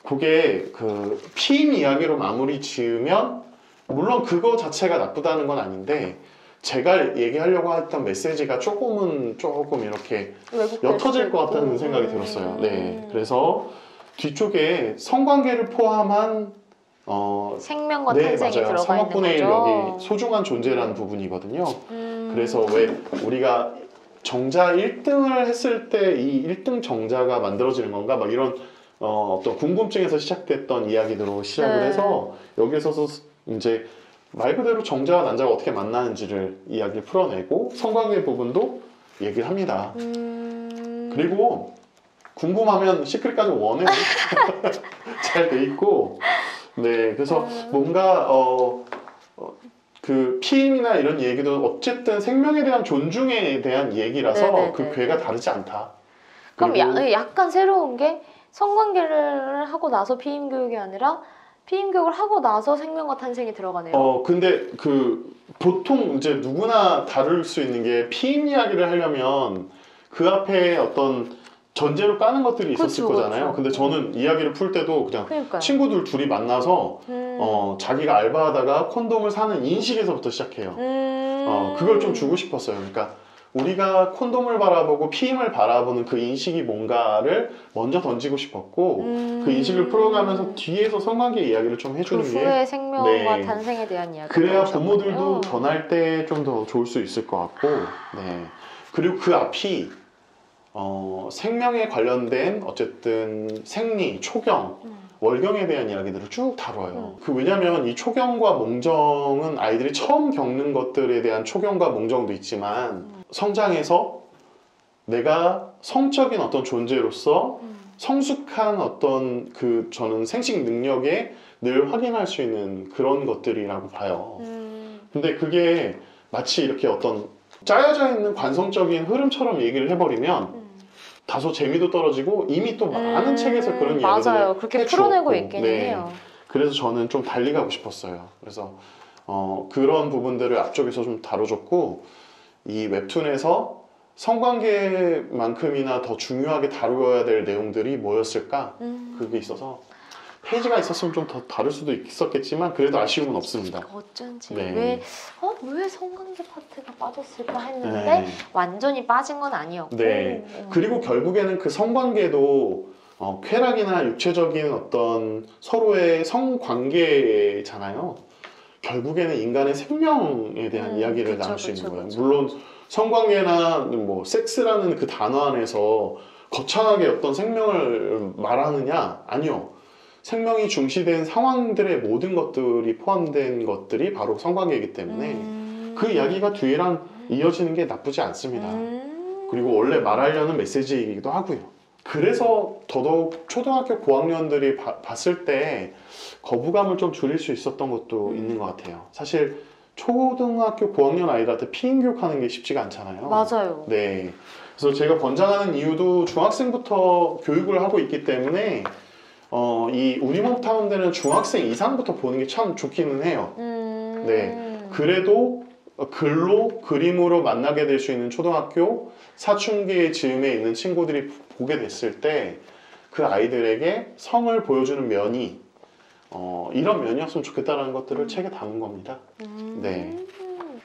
그게 그 피임 이야기로 마무리 지으면 물론 그거 자체가 나쁘다는 건 아닌데 제가 얘기하려고 했던 메시지가 조금 이렇게 옅어질 것 같다는 생각이 들었어요. 네, 그래서 뒤쪽에 성관계를 포함한 생명과 탄생이 들어가 있는 3억분의 1 거죠. 여기 소중한 존재라는 부분이거든요. 그래서 왜 우리가 정자 1등을 했을 때 이 1등 정자가 만들어지는 건가 막 이런 어떤 궁금증에서 시작됐던 이야기들로 시작을 해서 여기에서 이제 말 그대로 정자와 난자가 어떻게 만나는지를 이야기를 풀어내고 성관계 부분도 얘기를 합니다. 그리고 궁금하면 시크릿 가족 1에 잘 돼 있고 네 그래서 뭔가 그 피임이나 이런 얘기도 어쨌든 생명에 대한 존중에 대한 얘기라서 그 궤가 다르지 않다. 그럼 약간 새로운 게 성관계를 하고 나서 피임 교육이 아니라 피임 교육을 하고 나서 생명과 탄생이 들어가네요. 근데 그 보통 이제 누구나 다룰 수 있는 게 피임 이야기를 하려면 그 앞에 어떤 전제로 까는 것들이 있었을 거잖아요. 근데 저는 이야기를 풀 때도 그냥 친구들 둘이 만나서 자기가 알바하다가 콘돔을 사는 인식에서부터 시작해요. 그걸 좀 주고 싶었어요. 그러니까 우리가 콘돔을 바라보고 피임을 바라보는 그 인식이 뭔가를 먼저 던지고 싶었고 그 인식을 풀어가면서 뒤에서 성관계 이야기를 좀 해주는 게 후의 생명과 탄생에 대한 이야기 그래야 부모들도 전할 때 좀 더 좋을 수 있을 것 같고 그리고 그 앞이 생명에 관련된 어쨌든 생리, 초경, 월경에 대한 이야기들을 쭉 다뤄요. 왜냐면 이 초경과 몽정은 아이들이 처음 겪는 것들에 대한 초경과 몽정도 있지만 성장해서 내가 성적인 어떤 존재로서 성숙한 어떤 저는 생식 능력에 늘 확인할 수 있는 그런 것들이라고 봐요. 근데 그게 마치 이렇게 어떤 짜여져 있는 관성적인 흐름처럼 얘기를 해버리면 다소 재미도 떨어지고 이미 또 많은 책에서 그런 이야기들을 맞아요. 그렇게 풀어내고 있긴 해요. 그래서 저는 좀 달리 가고 싶었어요. 그래서 그런 부분들을 앞쪽에서 좀 다뤄줬고 이 웹툰에서 성관계만큼이나 더 중요하게 다루어야 될 내용들이 뭐였을까? 그게 있어서 페이지가 있었으면 좀 더 다를 수도 있었겠지만 그래도 아쉬움은 없습니다. 어쩐지 왜 성관계 파트가 빠졌을까 했는데 완전히 빠진 건 아니었고 그리고 결국에는 그 성관계도 쾌락이나 육체적인 어떤 서로의 성관계잖아요. 결국에는 인간의 생명에 대한 이야기를 그쵸, 나눌 수 있는 그쵸, 거예요. 그쵸. 물론 성관계나 뭐 섹스라는 그 단어 안에서 거창하게 어떤 생명을 말하느냐? 아니요. 생명이 중시된 상황들의 모든 것들이 포함된 것들이 바로 성관계이기 때문에 그 이야기가 뒤에랑 이어지는 게 나쁘지 않습니다. 그리고 원래 말하려는 메시지이기도 하고요. 그래서 더더욱 초등학교 고학년들이 봤을 때 거부감을 좀 줄일 수 있었던 것도 있는 것 같아요. 사실 초등학교 고학년 아이들한테 피임 교육하는 게 쉽지가 않잖아요. 맞아요. 네. 그래서 제가 권장하는 이유도 중학생부터 교육을 하고 있기 때문에 이 우리 몸 탐험대는 중학생 이상부터 보는 게 참 좋기는 해요. 네. 그래도 글로 그림으로 만나게 될 수 있는 초등학교 사춘기 즈음에 있는 친구들이 보게 됐을 때 그 아이들에게 성을 보여주는 면이 이런 면이었으면 좋겠다는 것들을 책에 담은 겁니다. 네.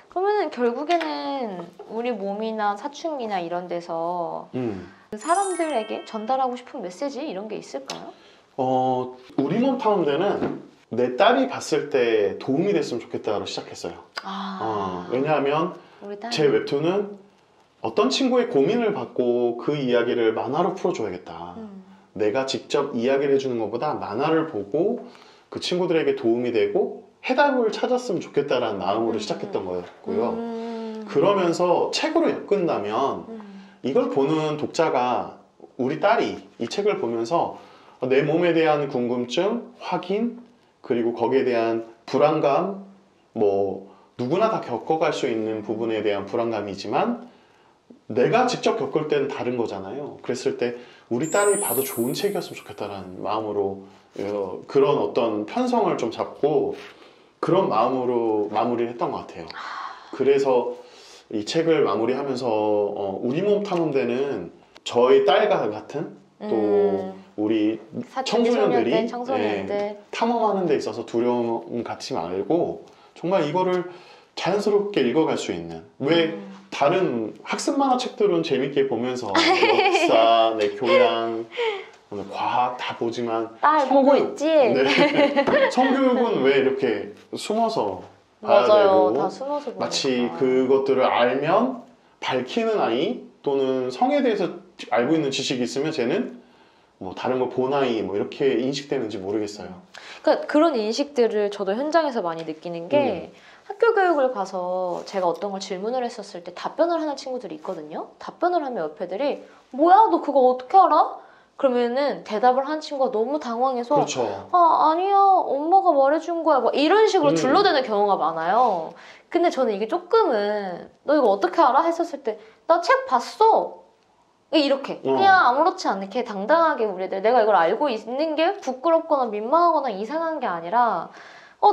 그러면은 결국에는 우리 몸이나 사춘기나 이런 데서 사람들에게 전달하고 싶은 메시지 이런 게 있을까요? 우리 몸 탐험대는 내 딸이 봤을 때 도움이 됐으면 좋겠다로 시작했어요. 왜냐하면 우리 딸. 제 웹툰은 어떤 친구의 고민을 받고 그 이야기를 만화로 풀어줘야겠다. 내가 직접 이야기를 해주는 것보다 만화를 보고 그 친구들에게 도움이 되고 해답을 찾았으면 좋겠다라는 마음으로 시작했던 거였고요. 그러면서 책으로 엮은다면 이걸 보는 독자가 우리 딸이 이 책을 보면서 내 몸에 대한 궁금증, 확인, 그리고 거기에 대한 불안감, 뭐 누구나 다 겪어갈 수 있는 부분에 대한 불안감이지만 내가 직접 겪을 때는 다른 거잖아요. 그랬을 때 우리 딸이 봐도 좋은 책이었으면 좋겠다라는 마음으로 그런 어떤 편성을 좀 잡고 그런 마음으로 마무리를 했던 것 같아요. 그래서 이 책을 마무리하면서 우리 몸 탐험대는 저희 딸과 같은 또 우리 청소년들이 탐험하는 데 있어서 두려움 갖지 말고 정말 이거를 자연스럽게 읽어갈 수 있는 왜 다른 학습 만화책들은 재밌게 보면서 역사, 내 교양, 과학 다 보지만 딸 보고 있지? 네. 성교육은 왜 이렇게 숨어서 봐야 맞아요. 되고 다 숨어서 보니까. 마치 그것들을 알면 밝히는 아이 또는 성에 대해서 알고 있는 지식이 있으면 쟤는 뭐 다른 거 본 아이 뭐 이렇게 인식되는지 모르겠어요. 그러니까 그런 인식들을 저도 현장에서 많이 느끼는 게 학교 교육을 가서 제가 어떤 걸 질문을 했었을 때 답변을 하는 친구들이 있거든요. 답변을 하면 옆 애들이 뭐야 너 그거 어떻게 알아? 그러면은 대답을 한 친구가 너무 당황해서 그렇죠. 아니야 엄마가 말해준 거야 뭐 이런 식으로 둘러대는 경우가 많아요. 근데 저는 이게 조금은 너 이거 어떻게 알아? 했었을 때 나 책 봤어. 이렇게 그냥 아무렇지 않게 당당하게 우리 애들 내가 이걸 알고 있는 게 부끄럽거나 민망하거나 이상한 게 아니라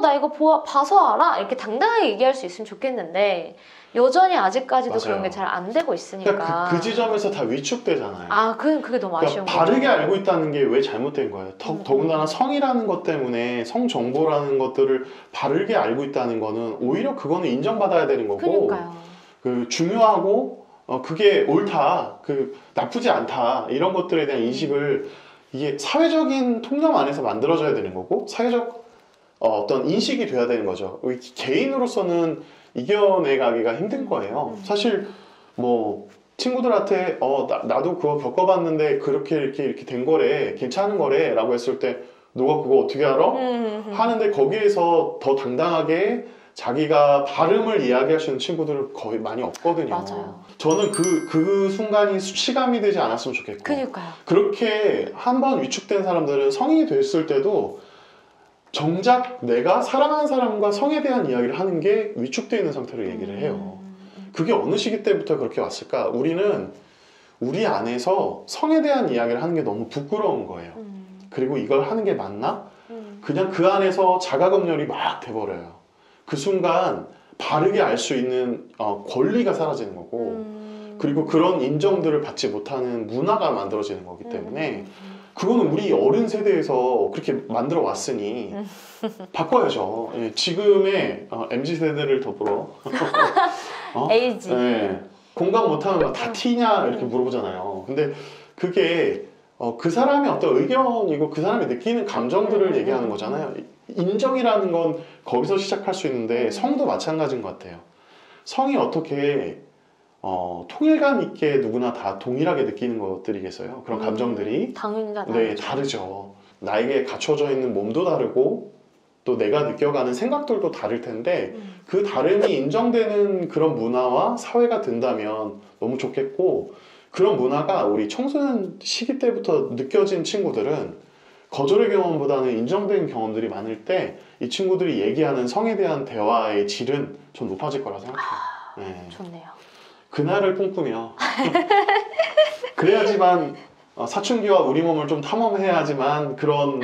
나 이거 봐서 알아? 이렇게 당당하게 얘기할 수 있으면 좋겠는데 여전히 아직까지도 맞아요. 그런 게 잘 안 되고 있으니까 그러니까 그 지점에서 다 위축되잖아요. 그게 너무 아쉬운 거죠. 바르게 알고 있다는 게 왜 잘못된 거예요? 더군다나 성이라는 것 때문에 성 정보라는 것들을 바르게 알고 있다는 거는 오히려 그거는 인정받아야 되는 거고 그러니까요. 그 중요하고 그게 옳다, 나쁘지 않다 이런 것들에 대한 인식을 이게 사회적인 통념 안에서 만들어져야 되는 거고 사회적 어떤 인식이 돼야 되는 거죠. 개인으로서는 이겨내가기가 힘든 거예요. 사실 뭐 친구들한테 나도 그거 겪어봤는데 그렇게 이렇게 된 거래, 괜찮은 거래 라고 했을 때 너가 그거 어떻게 알아? 하는데 거기에서 더 당당하게 자기가 발음을 이야기할 수 있는 친구들은 거의 많이 없거든요. 맞아요. 저는 그 순간이 수치감이 되지 않았으면 좋겠고 그러니까요. 그렇게 한번 위축된 사람들은 성인이 됐을 때도 정작 내가 사랑하는 사람과 성에 대한 이야기를 하는 게 위축되어 있는 상태로 얘기를 해요. 그게 어느 시기 때부터 그렇게 왔을까? 우리는 우리 안에서 성에 대한 이야기를 하는 게 너무 부끄러운 거예요. 그리고 이걸 하는 게 맞나? 그냥 그 안에서 자가검열이 막 돼버려요. 그 순간 바르게 알 수 있는 권리가 사라지는 거고 그리고 그런 인정들을 받지 못하는 문화가 만들어지는 거기 때문에 그거는 우리 어른 세대에서 그렇게 만들어 왔으니 바꿔야죠. 예, 지금의 MZ세대를 더불어 에이지. 네, 공감 못하는 거 다 티냐 이렇게 물어보잖아요. 근데 그게 그 사람의 어떤 의견이고 그 사람이 느끼는 감정들을 얘기하는 거잖아요. 인정이라는 건 거기서 시작할 수 있는데 성도 마찬가지인 것 같아요. 성이 어떻게 통일감 있게 누구나 다 동일하게 느끼는 것들이겠어요. 그런 감정들이 당연히 다 네, 다르죠. 나에게 갖춰져 있는 몸도 다르고 또 내가 느껴가는 생각들도 다를 텐데 그 다름이 인정되는 그런 문화와 사회가 된다면 너무 좋겠고, 그런 문화가 우리 청소년 시기 때부터 느껴진 친구들은 거절의 경험보다는 인정된 경험들이 많을 때 이 친구들이 얘기하는 성에 대한 대화의 질은 좀 높아질 거라 생각해요. 네. 좋네요. 그날을 꿈꾸며 그래야지만 사춘기와 우리 몸을 좀 탐험해야지만 그런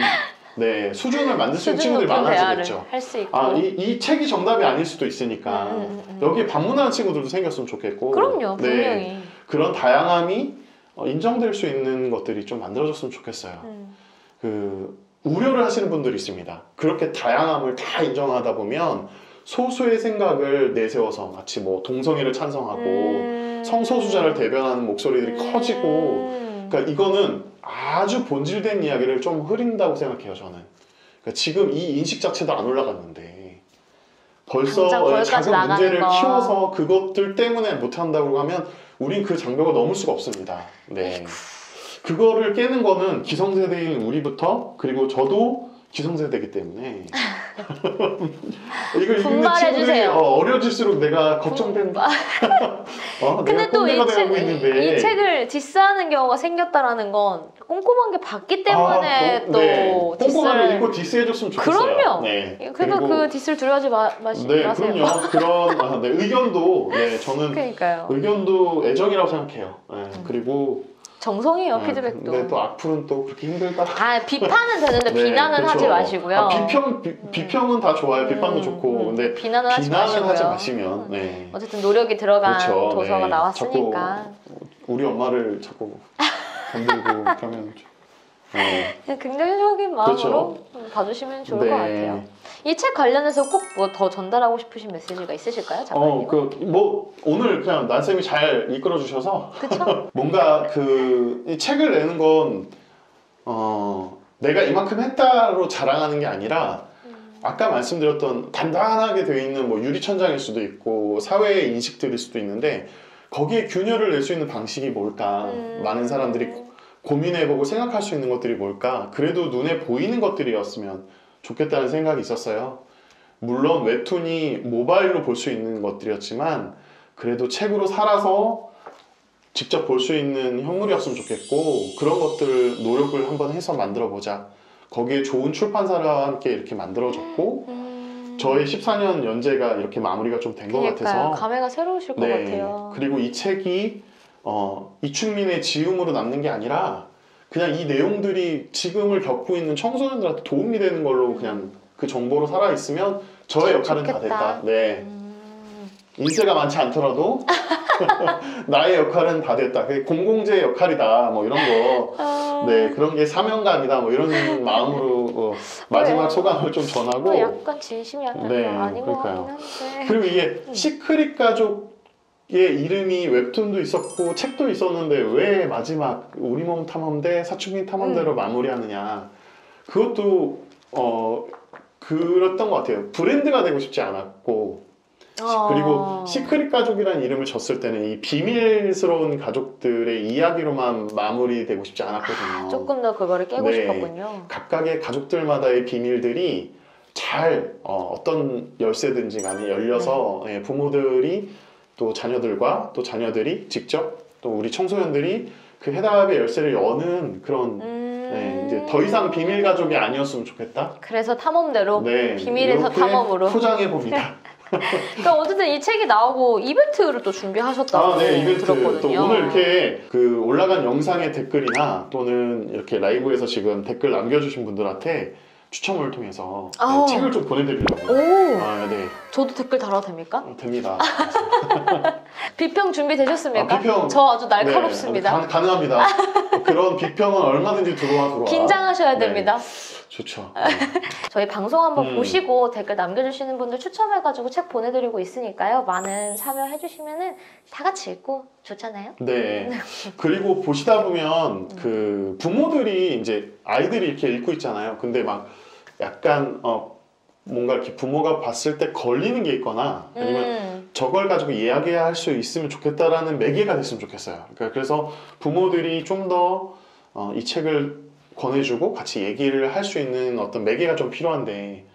네, 수준을 만들 수 있는 친구들이 많아지겠죠. 할 수 있고. 이 책이 정답이 아닐 수도 있으니까 여기에 방문하는 친구들도 생겼으면 좋겠고. 그럼요, 분명히. 네, 그런 다양함이 인정될 수 있는 것들이 좀 만들어졌으면 좋겠어요. 우려를 하시는 분들이 있습니다. 그렇게 다양함을 다 인정하다 보면 소수의 생각을 내세워서 마치 뭐 동성애를 찬성하고 성소수자를 대변하는 목소리들이 커지고, 그러니까 이거는 아주 본질된 이야기를 좀 흐린다고 생각해요, 저는. 그러니까 지금 이 인식 자체도 안 올라갔는데 벌써 작은 문제를 키워서 그것들 때문에 못한다고 하면 우린 그 장벽을 넘을 수가 없습니다. 네. 그거를 깨는 거는 기성세대인 우리부터, 그리고 저도 기성세대이기 때문에 이걸 읽는 친구들이 어려질수록 내가 걱정된다. 근데 또 이 책을 디스하는 경우가 생겼다라는 건 꼼꼼한 게 봤기 때문에 또 네. 꼼꼼하게 읽고 디스해줬으면 좋겠어요. 그럼요. 네. 그러니까 그 디스를 두려워하지 마세요. 네, 그럼요. 그런 의견도 저는 그러니까요. 의견도 애정이라고 생각해요. 네. 그리고 정성이에요, 피드백도. 근데 또 악플은 또 그렇게 힘들다. 비판은 되는데 네, 비난은 그쵸. 하지 마시고요. 비평은 다 좋아요. 비판도 좋고. 근데 비난은 하지 마시면. 네. 어쨌든 노력이 들어간 그렇죠. 도서가 네. 나왔으니까. 우리 엄마를 자꾸 건들고 그러면 긍정적인 마음으로 그렇죠. 봐주시면 좋을 것 같아요. 이 책 관련해서 꼭 뭐 더 전달하고 싶으신 메시지가 있으실까요, 작가님? 오늘 그냥 난쌤이 잘 이끌어 주셔서 그쵸? 뭔가 이 책을 내는 건 내가 이만큼 했다로 자랑하는 게 아니라 아까 말씀드렸던 단단하게 되어 있는 뭐 유리천장일 수도 있고 사회의 인식들일 수도 있는데 거기에 균열을 낼 수 있는 방식이 뭘까? 많은 사람들이 고민해보고 생각할 수 있는 것들이 뭘까? 그래도 눈에 보이는 것들이었으면 좋겠다는 생각이 있었어요. 물론 웹툰이 모바일로 볼 수 있는 것들이었지만 그래도 책으로 살아서 직접 볼 수 있는 현물이었으면 좋겠고, 그런 것들을 노력을 한번 해서 만들어보자. 거기에 좋은 출판사와 함께 이렇게 만들어졌고 저의 14년 연재가 이렇게 마무리가 좀 된 것 같아서 감회가 새로우실 것 같아요. 그리고 이 책이 이충민의 지음으로 남는 게 아니라 그냥 이 내용들이 지금을 겪고 있는 청소년들한테 도움이 되는 걸로 그냥 그 정보로 살아있으면 저의 역할은 다 됐다. 네. 인세가 많지 않더라도 나의 역할은 다 됐다. 그게 공공재의 역할이다. 뭐 이런 거. 네, 그런 게 사명감이다. 뭐 이런 마음으로 마지막 소감을 좀 전하고. 약간 진심이 아닌 것 같긴 한데. 그리고 이게 시크릿 가족의 이름이 웹툰도 있었고 책도 있었는데 왜 마지막 우리 몸 탐험대 사춘기 탐험대로 마무리하느냐. 그것도 그랬던 것 같아요. 브랜드가 되고 싶지 않았고, 그리고 시크릿 가족이라는 이름을 줬을 때는 이 비밀스러운 가족들의 이야기로만 마무리되고 싶지 않았거든요. 조금 더 그거를 깨고 싶었군요. 각각의 가족들마다의 비밀들이 잘 어떤 열쇠든지 간에 열려서 부모들이 또 자녀들과 또 자녀들이 직접 또 우리 청소년들이 그 해답의 열쇠를 여는 그런 이제 더 이상 비밀 가족이 아니었으면 좋겠다. 그래서 탐험대로 비밀에서 탐험으로 포장해 봅니다. 그러니까 어쨌든 이 책이 나오고 이벤트를 또 준비하셨다고 이벤트 들었거든요. 또 오늘 이렇게 올라간 영상의 댓글이나 또는 이렇게 라이브에서 지금 댓글 남겨주신 분들한테 추첨을 통해서 책을 좀 보내드리려고. 네. 저도 댓글 달아도 됩니까? 됩니다. 비평 준비되셨습니까? 비평, 저 아주 날카롭습니다. 가능합니다. 그런 비평은 얼마든지 들어와. 긴장하셔야 네. 됩니다. 좋죠. 저희 방송 한번 보시고 댓글 남겨주시는 분들 추첨해가지고 책 보내드리고 있으니까요. 많은 참여해주시면은 다 같이 읽고 좋잖아요. 네. 그리고 보시다 보면 그 부모들이 이제 아이들이 이렇게 읽고 있잖아요. 근데 막 약간 뭔가 이렇게 부모가 봤을 때 걸리는 게 있거나 아니면 저걸 가지고 이야기할 수 있으면 좋겠다라는 매개가 됐으면 좋겠어요. 그러니까 그래서 부모들이 좀 더 이 책을 권해주고 같이 얘기를 할 수 있는 어떤 매개가 좀 필요한데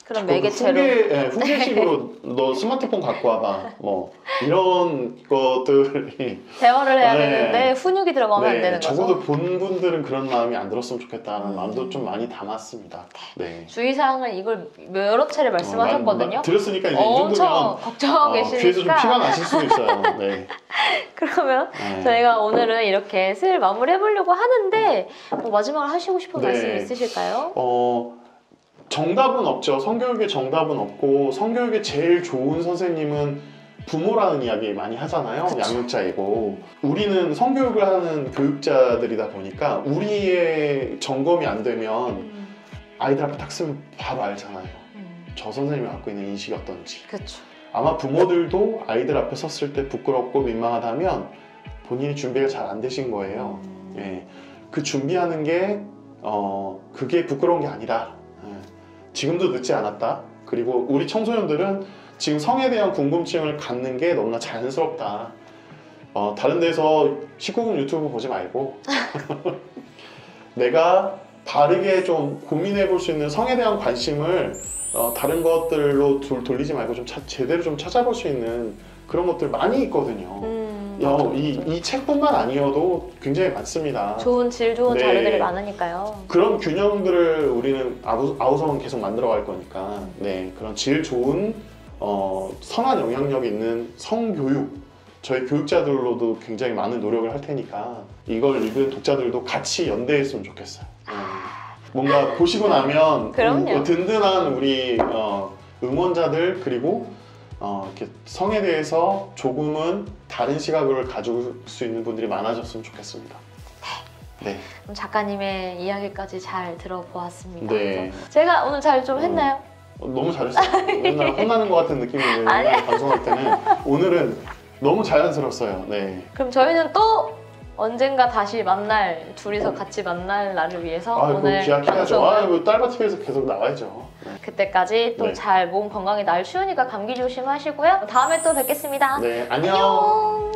그런 매개체로 후계식으로 너 스마트폰 갖고 와봐 뭐 이런 것들이 대화를 해야 네. 되는데 훈육이 들어가면 안 되는 거죠. 적어도 본 분들은 그런 마음이 안 들었으면 좋겠다는 마음도 좀 많이 담았습니다. 네. 주의사항을 이걸 여러 차례 말씀하셨거든요. 들었으니까 이제 이 엄청 정도면 걱정하고 계시니까 귀에서 좀 피가 나실 수도 있어요. 네. 그러면 저희가 오늘은 이렇게 슬 마무리해보려고 하는데 마지막으로 하시고 싶은 말씀 있으실까요? 정답은 없죠. 성교육에 정답은 없고 성교육에 제일 좋은 선생님은 부모라는 이야기 많이 하잖아요. 그쵸. 양육자이고 우리는 성교육을 하는 교육자들이다 보니까 우리의 점검이 안 되면 아이들 앞에 딱 쓰면 바로 알잖아요. 저 선생님이 갖고 있는 인식이 어떤지. 그렇죠. 아마 부모들도 아이들 앞에 섰을 때 부끄럽고 민망하다면 본인이 준비가 잘 안 되신 거예요. 예. 그 준비하는 게 그게 부끄러운 게 아니라 지금도 늦지 않았다. 그리고 우리 청소년들은 지금 성에 대한 궁금증을 갖는 게 너무나 자연스럽다. 다른 데서 19금 유튜브 보지 말고 내가 바르게 좀 고민해 볼 수 있는 성에 대한 관심을 다른 것들로 돌리지 말고 좀 제대로 좀 찾아볼 수 있는 그런 것들 많이 있거든요. 이 책뿐만 아니어도 굉장히 많습니다. 질 좋은 네. 자료들이 많으니까요. 그런 균형들을 우리는 아우성은 계속 만들어 갈 거니까 그런 질 좋은 선한 영향력 있는 성교육 저희 교육자들로도 굉장히 많은 노력을 할 테니까 이걸 읽은 독자들도 같이 연대했으면 좋겠어요. 뭔가 보시고 나면 든든한 우리 응원자들 그리고 이렇게 성에 대해서 조금은 다른 시각을 가질 수 있는 분들이 많아졌으면 좋겠습니다. 네. 그럼 작가님의 이야기까지 잘 들어보았습니다. 네. 제가 오늘 잘 좀 했나요? 너무 잘했어요. 맨날 혼나는 것 같은 느낌인데 방송할 때는 오늘은 너무 자연스러웠어요. 네. 그럼 저희는 또 언젠가 다시 둘이서 같이 만날 날을 위해서 오늘 기약해야죠. 딸바티에서 계속 나와야죠. 네. 그때까지 또 잘 몸 건강에 날 추우니까 감기 조심하시고요. 다음에 또 뵙겠습니다. 네, 안녕. 안녕.